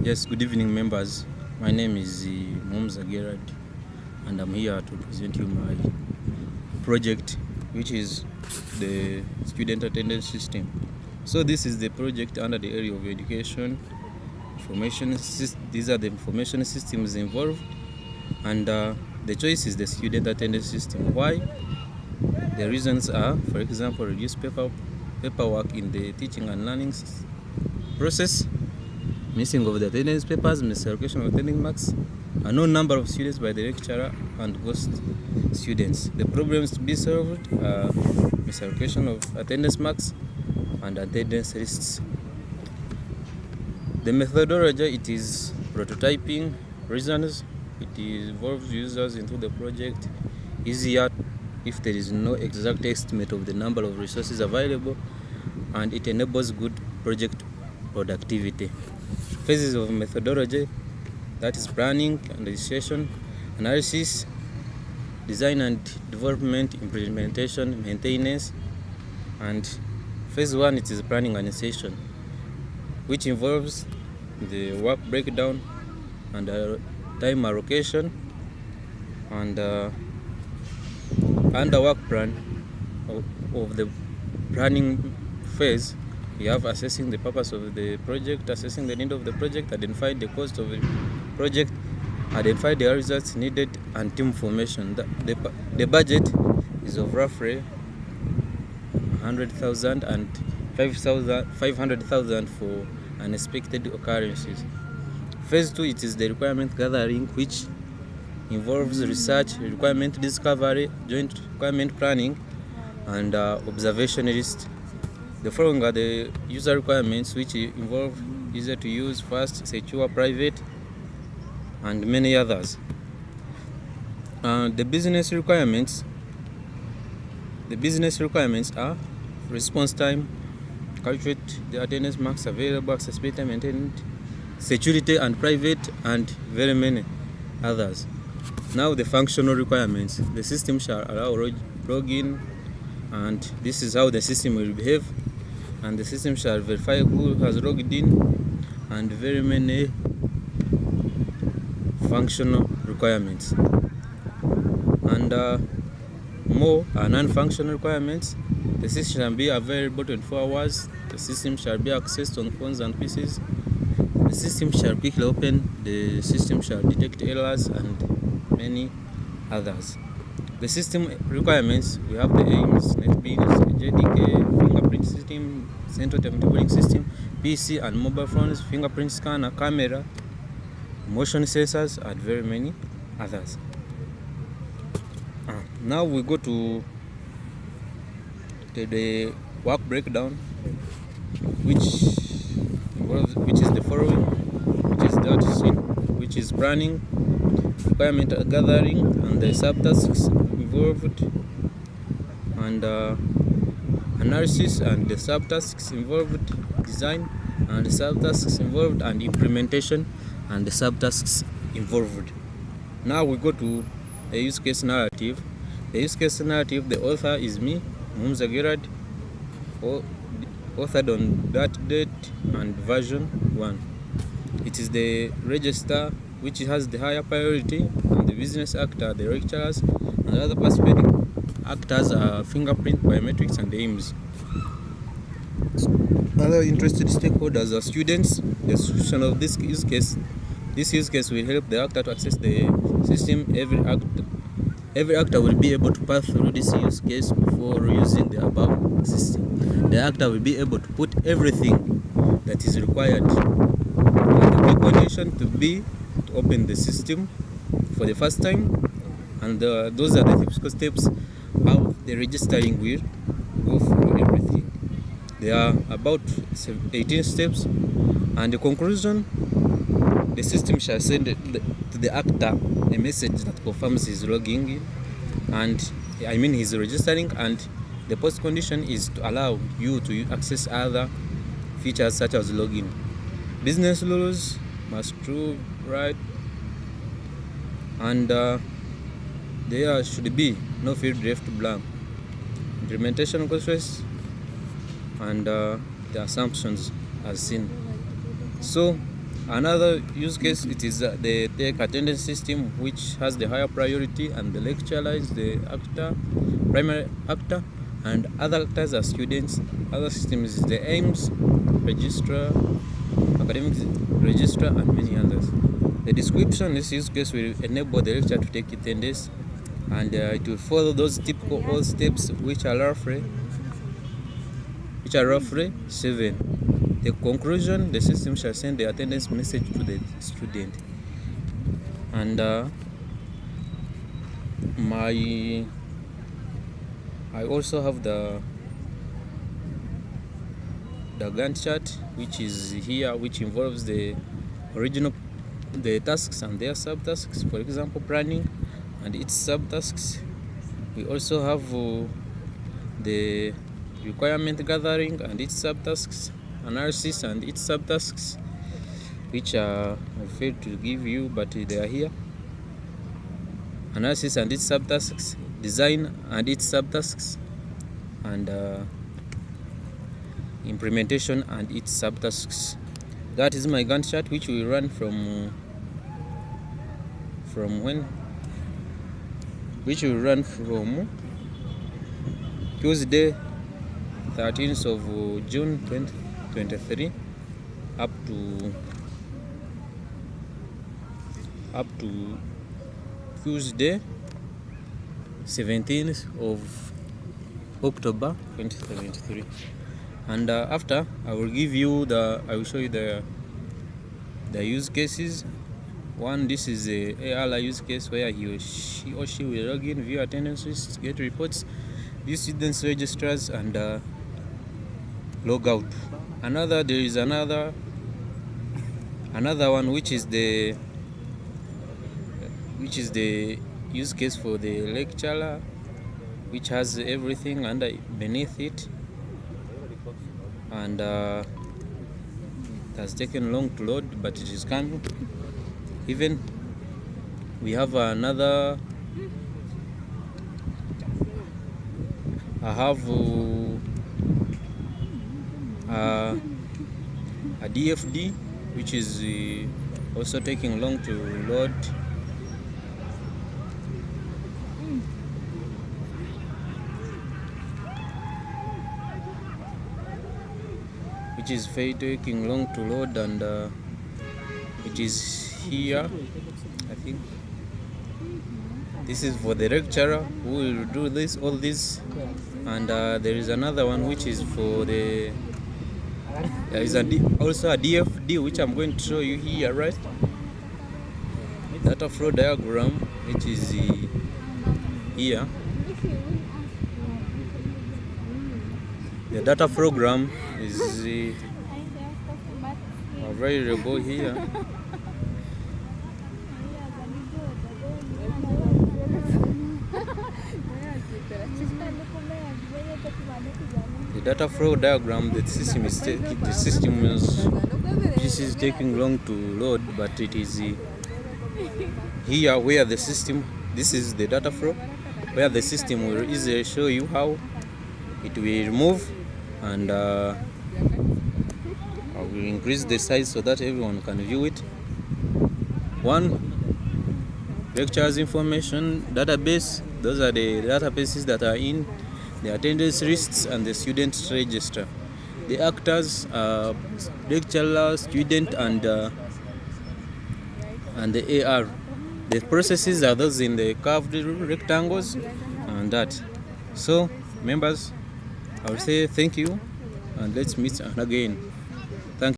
Yes, good evening, members. My name is Mumza Gerard, and I'm here to present you my project, which is the student attendance system. So this is the project under the area of education. These are the information systems involved, and the choice is the student attendance system. Why? The reasons are, for example, reduce paperwork in the teaching and learning process, missing of the attendance papers, misallocation of attending marks, a known number of students by the lecturer, and ghost students. The problems to be solved are misallocation of attendance marks and attendance lists. The methodology, it is prototyping reasons. It involves users into the project, easier if there is no exact estimate of the number of resources available, and it enables good project productivity. Phases of methodology, that is planning and registration, analysis, design and development, implementation, maintenance. And phase 1, it is planning and initiation, which involves the work breakdown and time allocation. And under work plan of the planning phase, we have assessing the purpose of the project, assessing the need of the project, identify the cost of the project, identify the results needed, and team formation. The budget is of roughly 100,000 and 500,000 for unexpected occurrences. Phase 2, it is the requirement gathering, which involves research, requirement discovery, joint requirement planning, and observation list. The following are the user requirements, which involve easy to use, fast, secure, private, and many others. The business requirements are response time, calculate the attendance marks available, accessibility maintained, security and private, and very many others. Now the functional requirements. The system shall allow login, and this is how the system will behave, and the system shall verify who has logged in, and very many functional requirements. And more are non-functional requirements. The system shall be available 24 hours. The system shall be accessed on phones and PCs. The system shall quickly open. The system shall detect errors, and many others. The system requirements, we have the AIMS, NetBeans, JDK, fingerprint system, central timetabling system, PC and mobile phones, fingerprint scanner, camera, motion sensors, and very many others. Now we go to the work breakdown, which is the following, which is planning, requirement gathering, and the subtasks involved, and analysis and the subtasks involved, design and the subtasks involved, and implementation and the subtasks involved. Now we go to a use case narrative. The use case narrative, the author is me, Mumza Gerard, authored on that date and version 1. It is the register which has the higher priority, and the business actor, the lecturers, and other participating actors are fingerprint, biometrics, and AIMS. Other interested stakeholders are students. The solution of this use case will help the actor to access the system. Every actor will be able to pass through this use case before using the above system. The actor will be able to put everything that is required. The condition to be to open the system for the first time, and those are the typical steps how the registering will go through everything. There are about 18 steps, and the conclusion, the system shall send to the actor a message that confirms his logging in, and he's registering, and the post condition is to allow you to access other features such as login. Business rules must true, right, and there should be no field left blank. Implementation constraints and the assumptions as seen. So Another use case, it is the take attendance system, which has the higher priority, and the lecturer is the actor, primary actor, and other actors are students. Other systems is the AIMS, registrar, academic registrar, and many others. The description, this use case will enable the lecturer to take attendance, and it will follow those typical all steps, which are roughly 7. The conclusion, the system shall send the attendance message to the student. And I also have the Gantt chart, which is here, which involves the tasks and their subtasks. For example, planning and its subtasks. We also have the requirement gathering and its subtasks, analysis and its subtasks, which I failed to give you, but they are here. Analysis and its subtasks, design and its subtasks, and implementation and its subtasks. That is my Gantt chart, which will run from when? Which will run from Tuesday, 13th of June 2023 up to Tuesday, 17th of October 2023. And after, I will show you the use cases. One, this is a ALA use case where he or she will log in, view attendance lists, get reports, view students registers, and log out. There is another one, which is the use case for the lecturer, which has everything beneath it, and it has taken long to load, but it is coming. Even we have another. I have a DFD, which is also taking long to load. Which is taking long to load, and it is here. I think this is for the lecturer who will do all this, and there is another one which is for the. There is also a DFD, which I'm going to show you here, right? Data flow diagram, which is here. The data program is available here. The data flow diagram, this is taking long to load, but it is here where the system. This is the data flow, where the system will easily show you how it will remove, and I will increase the size so that everyone can view it. One, lectures information database. Those are the databases that are in the attendance lists and the student register. The actors are lecturer, student, and the AR. The processes are those in the curved rectangles and that. So, members, I will say thank you, and let's meet again.